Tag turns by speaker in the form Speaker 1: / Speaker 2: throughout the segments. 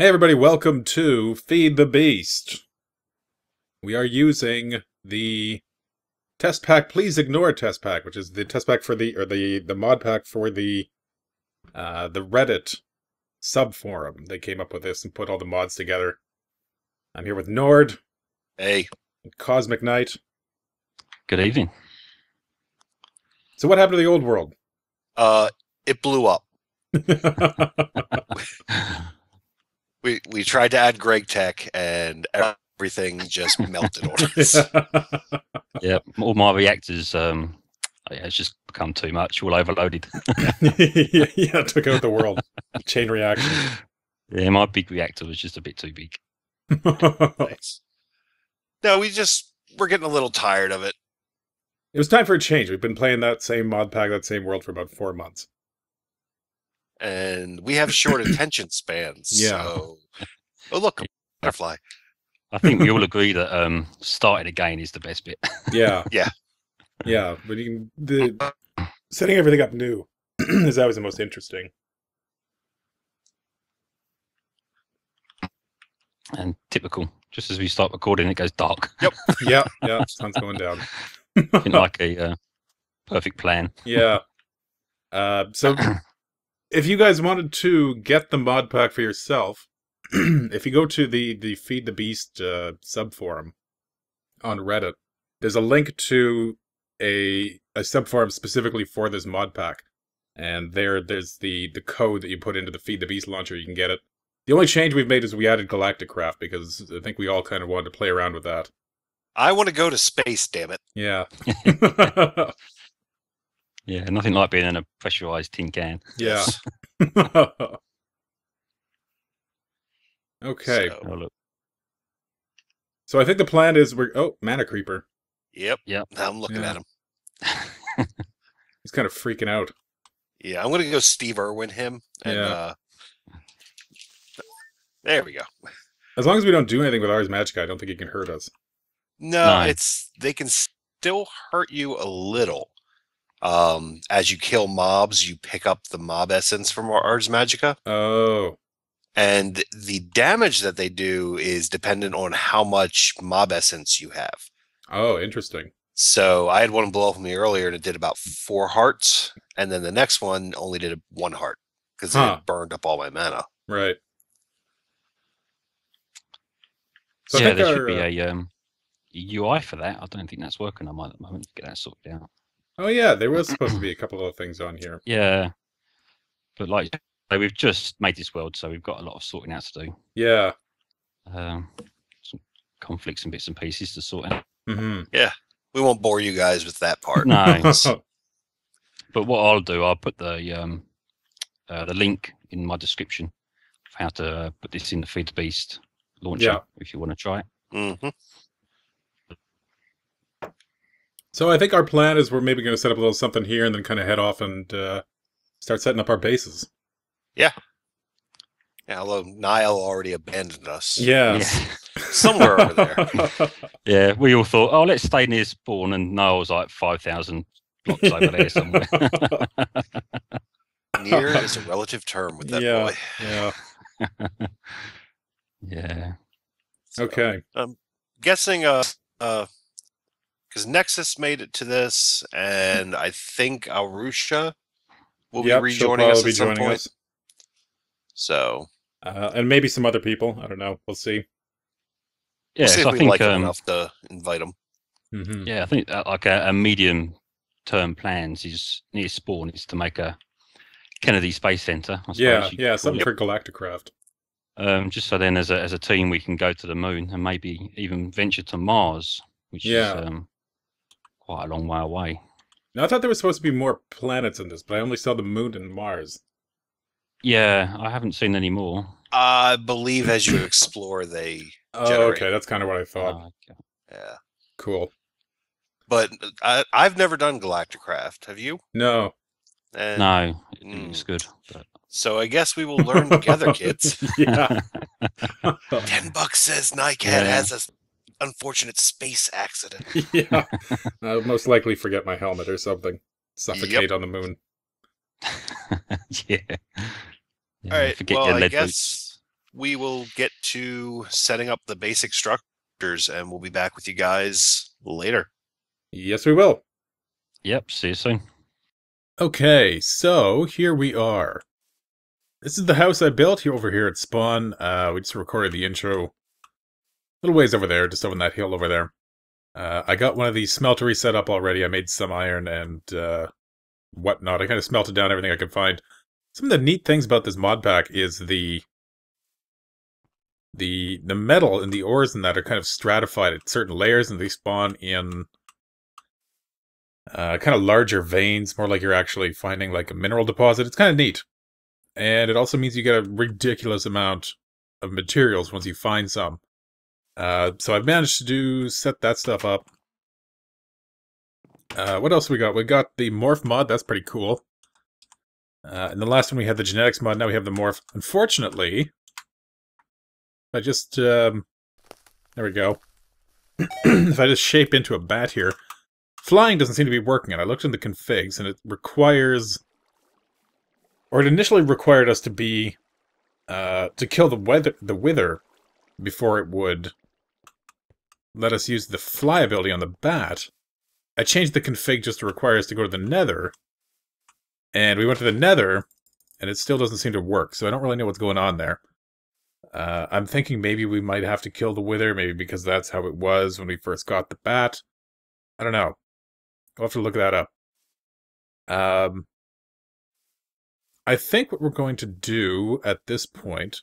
Speaker 1: Hey everybody, welcome to Feed the Beast. We are using the test pack, please ignore test pack, which is the test pack for the mod pack for the Reddit subforum. They came up with this and put all the mods together. I'm here with Nord.
Speaker 2: Hey.
Speaker 1: And Cosmic Knight.
Speaker 3: Good evening.
Speaker 1: So what happened to the old world?
Speaker 2: It blew up. We tried to add Greg Tech and everything just melted on us.
Speaker 3: Yeah, all my reactors, it's just become too much, all overloaded.
Speaker 1: Yeah, took out the world. Chain reaction.
Speaker 3: Yeah, my big reactor was just a bit too big.
Speaker 2: Nice. No, we're getting a little tired of it.
Speaker 1: It was time for a change. We've been playing that same mod pack, that same world for about 4 months.
Speaker 2: And we have short attention spans.
Speaker 1: Yeah.
Speaker 2: So... Oh, look, a butterfly.
Speaker 3: I think we all agree that starting again is the best bit.
Speaker 1: Yeah.
Speaker 2: Yeah.
Speaker 1: Yeah, but setting everything up new is always the most interesting.
Speaker 3: And typical, just as we start recording, it goes dark.
Speaker 2: Yep.
Speaker 1: Yeah, sun's going down.
Speaker 3: Like a perfect plan.
Speaker 1: Yeah. So, if you guys wanted to get the mod pack for yourself, if you go to the Feed the Beast subforum on Reddit, there's a link to a subforum specifically for this mod pack. And there's the code that you put into the Feed the Beast launcher, you can get it. The only change we've made is we added Galactic Craft, because I think we all kind of wanted to play around with that.
Speaker 2: I want to go to space, damn it.
Speaker 1: Yeah.
Speaker 3: Yeah, nothing like being in a pressurized tin can.
Speaker 1: Yeah.
Speaker 2: Yes.
Speaker 1: Okay.
Speaker 3: Oh, look.
Speaker 1: So I think the plan is Mana Creeper.
Speaker 2: Yep.
Speaker 3: Yep.
Speaker 2: Now I'm looking at him.
Speaker 1: He's kind of freaking out.
Speaker 2: Yeah, I'm going to go Steve Irwin him. And,
Speaker 1: Yeah.
Speaker 2: There we go.
Speaker 1: As long as we don't do anything with Ars Magica, I don't think he can hurt us.
Speaker 2: No,
Speaker 3: No.
Speaker 2: they can still hurt you a little. As you kill mobs, you pick up the mob essence from Ars Magica.
Speaker 1: Oh.
Speaker 2: And the damage that they do is dependent on how much mob essence you have.
Speaker 1: Oh, interesting.
Speaker 2: So I had one blow up on me earlier and it did about 4 hearts. And then the next one only did 1 heart because it burned up all my mana.
Speaker 1: Right. So
Speaker 3: yeah, there should be a UI for that. I don't think that's working on mine at the moment to get that sorted out.
Speaker 1: Oh, yeah, there was supposed to be a couple of things on here.
Speaker 3: Yeah, but like we've just made this world, so we've got a lot of sorting out to do.
Speaker 1: Yeah.
Speaker 3: Some conflicts and bits and pieces to sort out.
Speaker 1: Mm-hmm.
Speaker 2: Yeah, we won't bore you guys with that part.
Speaker 3: No, but what I'll do, I'll put the link in my description of how to put this in the Feed the Beast launcher if you want to try it.
Speaker 2: Mm-hmm.
Speaker 1: So I think our plan is we're maybe going to set up a little something here and then kind of head off and start setting up our bases.
Speaker 2: Yeah. Yeah, although Niall already abandoned us.
Speaker 1: Yeah.
Speaker 2: Somewhere over there.
Speaker 3: Yeah, we all thought, oh, let's stay near spawn, and Niall was like 5,000 blocks over there somewhere.
Speaker 2: Near is a relative term with that boy.
Speaker 1: Yeah.
Speaker 3: Yeah.
Speaker 2: So,
Speaker 1: Okay.
Speaker 2: I'm guessing because Nexus made it to this, and I think Arusha will be rejoining us at some point. So,
Speaker 1: and maybe some other people. I don't know. We'll see.
Speaker 3: Yeah,
Speaker 2: we'll see
Speaker 3: so
Speaker 2: if
Speaker 3: I
Speaker 2: we
Speaker 3: think
Speaker 2: like him enough to invite him.
Speaker 1: Mm-hmm.
Speaker 3: yeah, I think like a medium-term plans is near spawn is to make a Kennedy Space Center. I suppose
Speaker 1: Yeah, something for Galactic Craft.
Speaker 3: Just so then, as a team, we can go to the moon and maybe even venture to Mars, which is quite a long way away.
Speaker 1: Now, I thought there was supposed to be more planets in this, but I only saw the moon and Mars.
Speaker 3: Yeah, I haven't seen any more.
Speaker 2: I believe as you explore, they
Speaker 1: Oh,
Speaker 2: generate.
Speaker 1: okay, that's kind of what I thought.
Speaker 3: Okay.
Speaker 2: Yeah.
Speaker 1: Cool.
Speaker 2: But I've never done Galacticraft. Have you?
Speaker 1: No.
Speaker 2: And,
Speaker 3: No, it's good. But...
Speaker 2: So I guess we will learn together, kids.
Speaker 1: Yeah.
Speaker 2: $10 says NICAD has an unfortunate space accident.
Speaker 1: Yeah. I'll most likely forget my helmet or something. Suffocate on the moon.
Speaker 3: Yeah.
Speaker 2: All right.
Speaker 3: Forget
Speaker 2: Well,
Speaker 3: your
Speaker 2: I
Speaker 3: lead
Speaker 2: guess
Speaker 3: boots.
Speaker 2: we will get to setting up the basic structures, and we'll be back with you guys later.
Speaker 1: Yes, we will.
Speaker 3: Yep, see you soon.
Speaker 1: Okay, so here we are. This is the house I built over here at Spawn. We just recorded the intro a little ways over there, just over that hill over there. I got one of these smelteries set up already. I made some iron and whatnot. I kind of smelted down everything I could find. Some of the neat things about this mod pack is the metal and the ores and that are kind of stratified at certain layers, and they spawn in kind of larger veins, more like you're actually finding like a mineral deposit. It's kind of neat. And it also means you get a ridiculous amount of materials once you find some. So I've managed to set that stuff up. What else we got? We got the morph mod. That's pretty cool. And the last one we had the genetics mod. Now we have the morph. Unfortunately, I just there we go. If I just shape into a bat here, flying doesn't seem to be working. And I looked in the configs, and it requires, or it initially required us to be to kill the wither before it would let us use the fly ability on the bat. I changed the config just to require us to go to the nether, and we went to the nether, and it still doesn't seem to work, so I don't really know what's going on there. I'm thinking maybe we might have to kill the wither, maybe because that's how it was when we first got the bat. I don't know. I'll have to look that up. I think what we're going to do at this point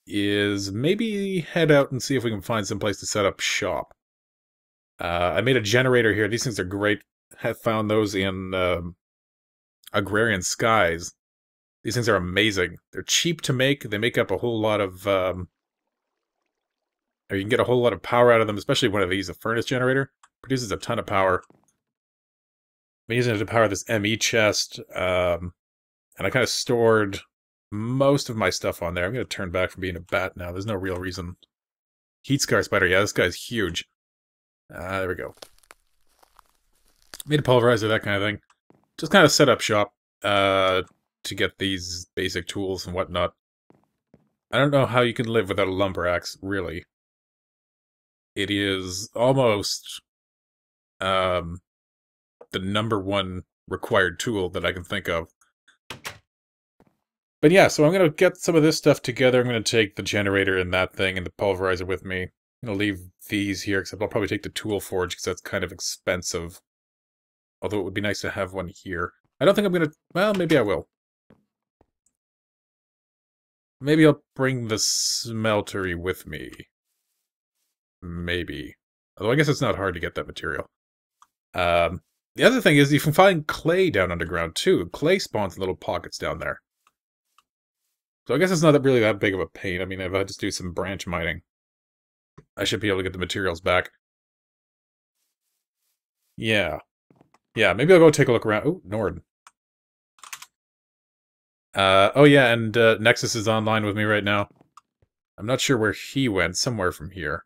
Speaker 1: is maybe head out and see if we can find some place to set up shop. I made a generator here. These things are great. Have found those in Agrarian Skies. These things are amazing. They're cheap to make. They make up a whole lot of, or you can get a whole lot of power out of them, especially one of these, a furnace generator. Produces a ton of power. I'm using it to power this ME chest, and I kind of stored most of my stuff on there. I'm going to turn back from being a bat now. There's no real reason. Heat Scar Spider. Yeah, this guy's huge. There we go. Made a pulverizer, that kind of thing. Just kind of set up shop to get these basic tools and whatnot. I don't know how you can live without a lumber axe, really. It is almost the #1 required tool that I can think of. But yeah, so I'm going to get some of this stuff together. I'm going to take the generator and that thing and the pulverizer with me. I'm going to leave these here, except I'll probably take the tool forge, because that's kind of expensive. Although it would be nice to have one here. I don't think I'm going to... Well, maybe I will. Maybe I'll bring the smeltery with me. Maybe. Although I guess it's not hard to get that material. The other thing is you can find clay down underground, too. Clay spawns in little pockets down there. So I guess it's not really that big of a pain. I mean, if I just do some branch mining, I should be able to get the materials back. Yeah. Yeah, maybe I'll go take a look around. Oh, Nord. Oh yeah, and Nexus is online with me right now. I'm not sure where he went, somewhere from here.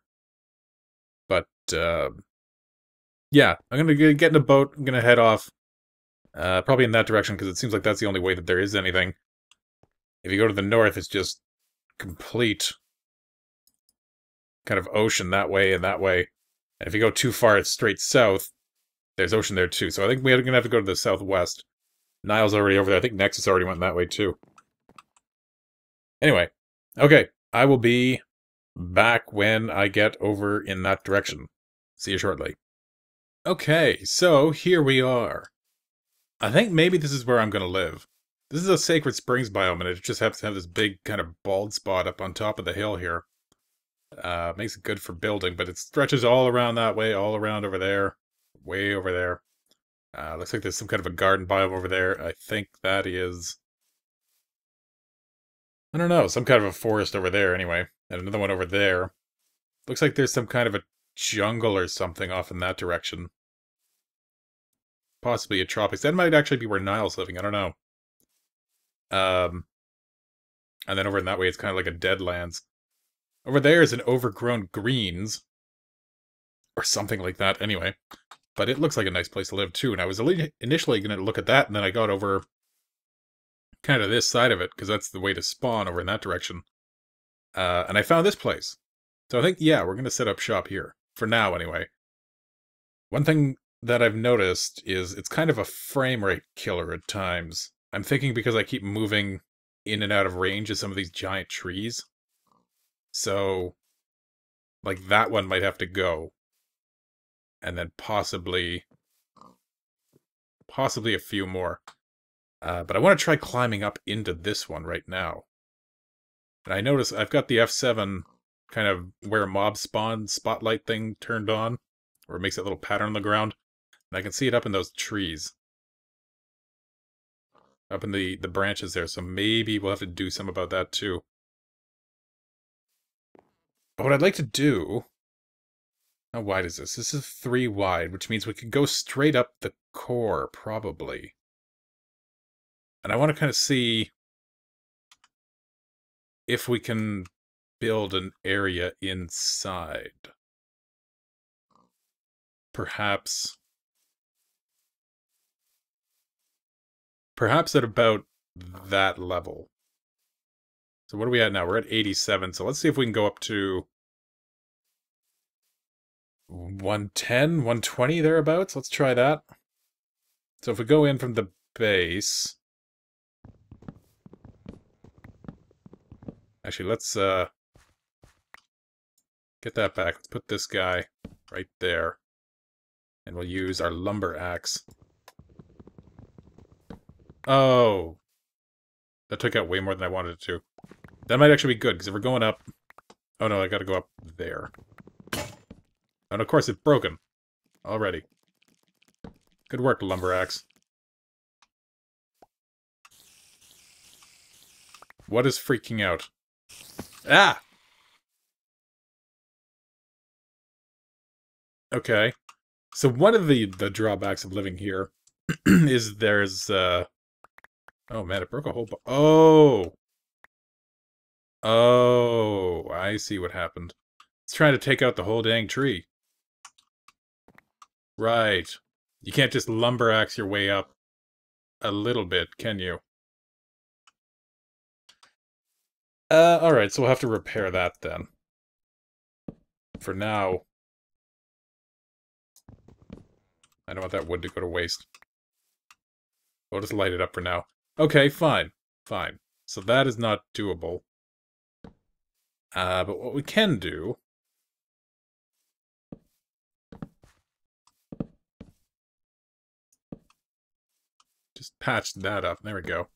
Speaker 1: But, yeah, I'm gonna get in a boat, I'm gonna head off. Probably in that direction, because it seems like that's the only way that there is anything. If you go to the north, it's just complete kind of ocean that way and that way. And if you go too far, it's straight south. There's ocean there too. So I think we're going to have to go to the southwest. Nile's already over there. I think Nexus already went that way too. Anyway. Okay. I will be back when I get over in that direction. See you shortly. Okay. So here we are. I think maybe this is where I'm going to live. This is a Sacred Springs biome, and it just happens to have this big kind of bald spot up on top of the hill here. Makes it good for building, but it stretches all around that way, all around over there, way over there. Looks like there's some kind of a garden biome over there. I think that is... I don't know, some kind of a forest over there anyway. And another one over there. Looks like there's some kind of a jungle or something off in that direction. Possibly a tropics. That might actually be where Nile's living, I don't know. And then over in that way, it's kind of like a Deadlands. Over there is an overgrown greens. Or something like that, anyway. But it looks like a nice place to live, too. And I was initially going to look at that, and then I got over kind of this side of it, because that's the way to spawn over in that direction. And I found this place. So I think, yeah, we're going to set up shop here. For now, anyway. One thing that I've noticed is it's kind of a frame rate killer at times. I'm thinking because I keep moving in and out of range of some of these giant trees. So, like, that one might have to go. And then possibly a few more. But I want to try climbing up into this one right now. And I notice I've got the F7 kind of where mob spawn spotlight thing turned on, where it makes that little pattern on the ground. And I can see it up in those trees. Up in the branches there, so maybe we'll have to do some about that too. But what I'd like to do... How wide is this? This is 3 wide, which means we could go straight up the core, probably. And I want to kind of see if we can build an area inside. Perhaps at about that level. So what are we at now? We're at 87, so let's see if we can go up to 110, 120 thereabouts. Let's try that. So if we go in from the base... Actually, let's get that back. Let's put this guy right there. And we'll use our lumber axe. Oh! That took out way more than I wanted it to. That might actually be good, because if we're going up... Oh no, I gotta go up there. And of course it's broken. Already. Good work, lumber axe. What is freaking out? Ah! Okay. So one of the drawbacks of living here is there's, oh man, it broke a whole... Oh! Oh, I see what happened. It's trying to take out the whole dang tree. Right. You can't just lumber axe your way up a little bit, can you? Alright, so we'll have to repair that then. For now... I don't want that wood to go to waste. We'll just light it up for now. Okay, fine. Fine. So that is not doable. But what we can do... Just patch that up. There we go.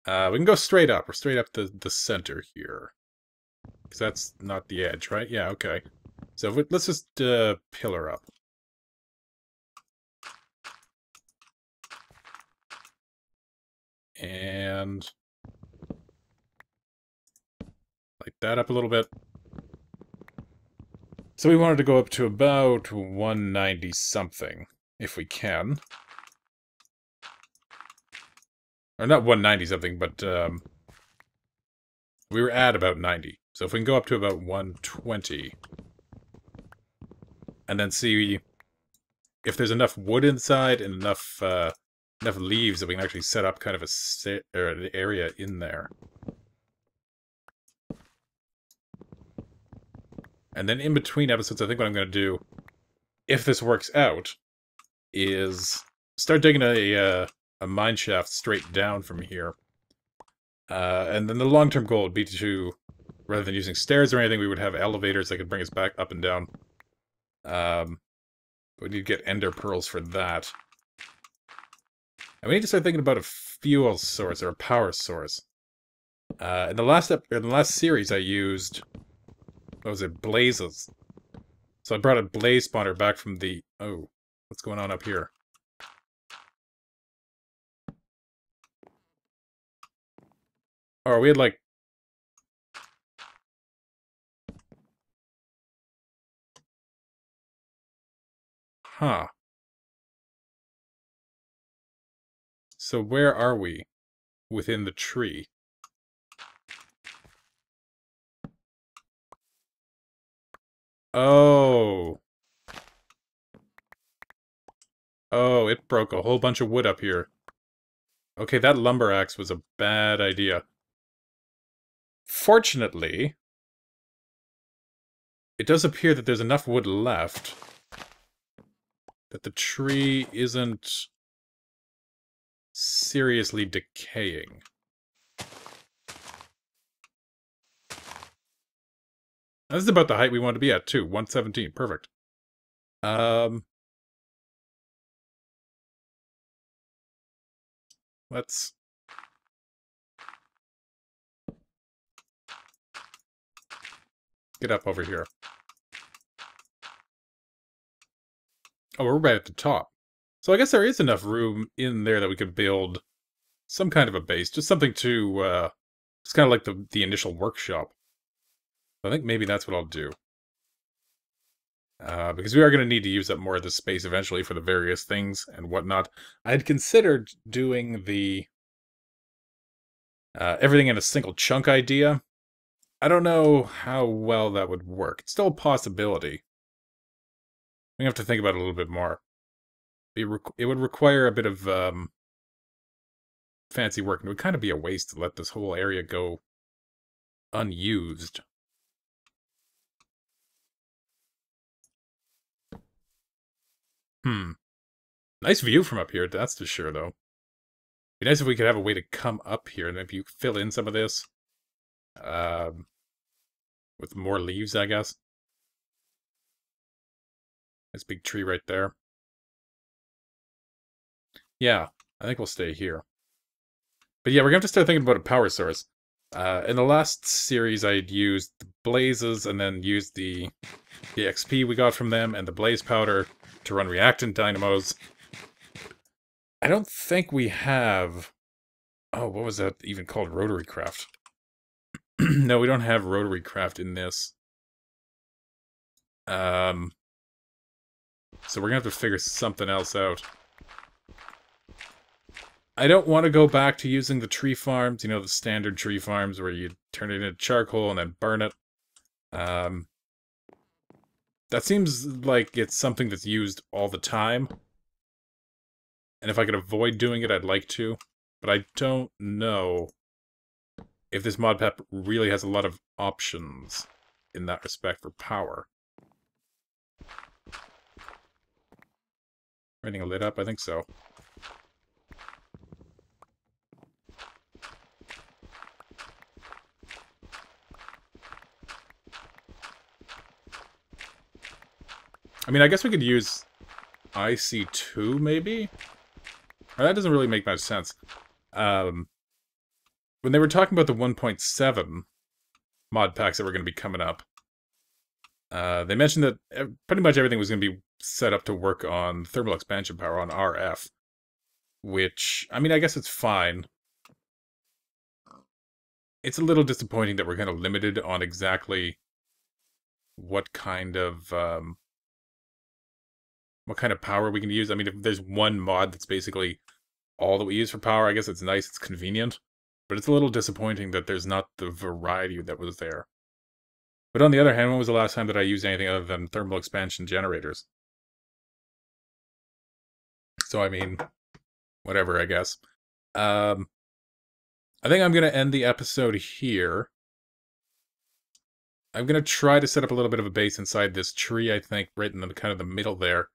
Speaker 1: We can go straight up. We're straight up the center here. Because that's not the edge, right? Yeah, okay. So let's just pillar up. And... light that up a little bit. So we wanted to go up to about 190 something, if we can. Or not 190 something, but we were at about 90. So if we can go up to about 120, and then see if there's enough wood inside and enough leaves that we can actually set up kind of an area in there. And then in between episodes, I think what I'm going to do, if this works out, is start digging a mine shaft straight down from here. And then the long-term goal would be to, rather than using stairs or anything, we would have elevators that could bring us back up and down. We need to get ender pearls for that. And we need to start thinking about a fuel source, or a power source. In the last series, I used... what was it? Blazes. So I brought a blaze spawner back from the... Oh, what's going on up here? Oh, we had like... Huh. So where are we? Within the tree. Oh. Oh, it broke a whole bunch of wood up here. Okay, that lumber axe was a bad idea. Fortunately, it does appear that there's enough wood left that the tree isn't seriously decaying. This is about the height we want to be at, too. 117. Perfect. Let's... get up over here. Oh, we're right at the top. So I guess there is enough room in there that we could build some kind of a base. Just something to, it's kind of like the initial workshop. I think maybe that's what I'll do. Because we are going to need to use up more of this space eventually for the various things and whatnot. I had considered doing the everything in a single chunk idea. I don't know how well that would work. It's still a possibility. We have to think about it a little bit more. It would require a bit of fancy work, and it would kind of be a waste to let this whole area go unused. Nice view from up here, that's for sure, though. Be nice if we could have a way to come up here, and maybe you fill in some of this. With more leaves, I guess. This big tree right there. Yeah, I think we'll stay here. But yeah, we're going to have to start thinking about a power source. In the last series, I had used the blazes and then used the XP we got from them and the blaze powder to run reactant dynamos. I don't think we have... Oh, what was that even called? Rotary craft. No, we don't have rotary craft in this. So we're going to have to figure something else out. I don't want to go back to using the tree farms, you know, the standard tree farms where you turn it into charcoal and then burn it. That seems like it's something that's used all the time. And if I could avoid doing it, I'd like to. But I don't know if this mod pack really has a lot of options in that respect for power. Everything lit up? I think so. I mean, I guess we could use IC2, maybe? Or that doesn't really make much sense. When they were talking about the 1.7 mod packs that were going to be coming up, they mentioned that pretty much everything was going to be set up to work on thermal expansion power, on RF. Which, I mean, I guess it's fine. It's a little disappointing that we're kind of limited on exactly what kind of power we can use. I mean, if there's one mod that's basically all that we use for power, I guess it's nice, it's convenient. But it's a little disappointing that there's not the variety that was there. But on the other hand, when was the last time that I used anything other than thermal expansion generators? So, I mean, whatever, I guess. I think I'm going to end the episode here. I'm going to try to set up a little bit of a base inside this tree, I think, right in the kind of the middle there.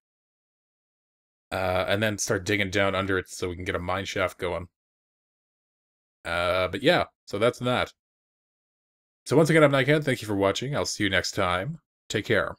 Speaker 1: And then start digging down under it so we can get a mine shaft going. But yeah, so that's that. So once again, I'm Nightcat. Thank you for watching. I'll see you next time. Take care.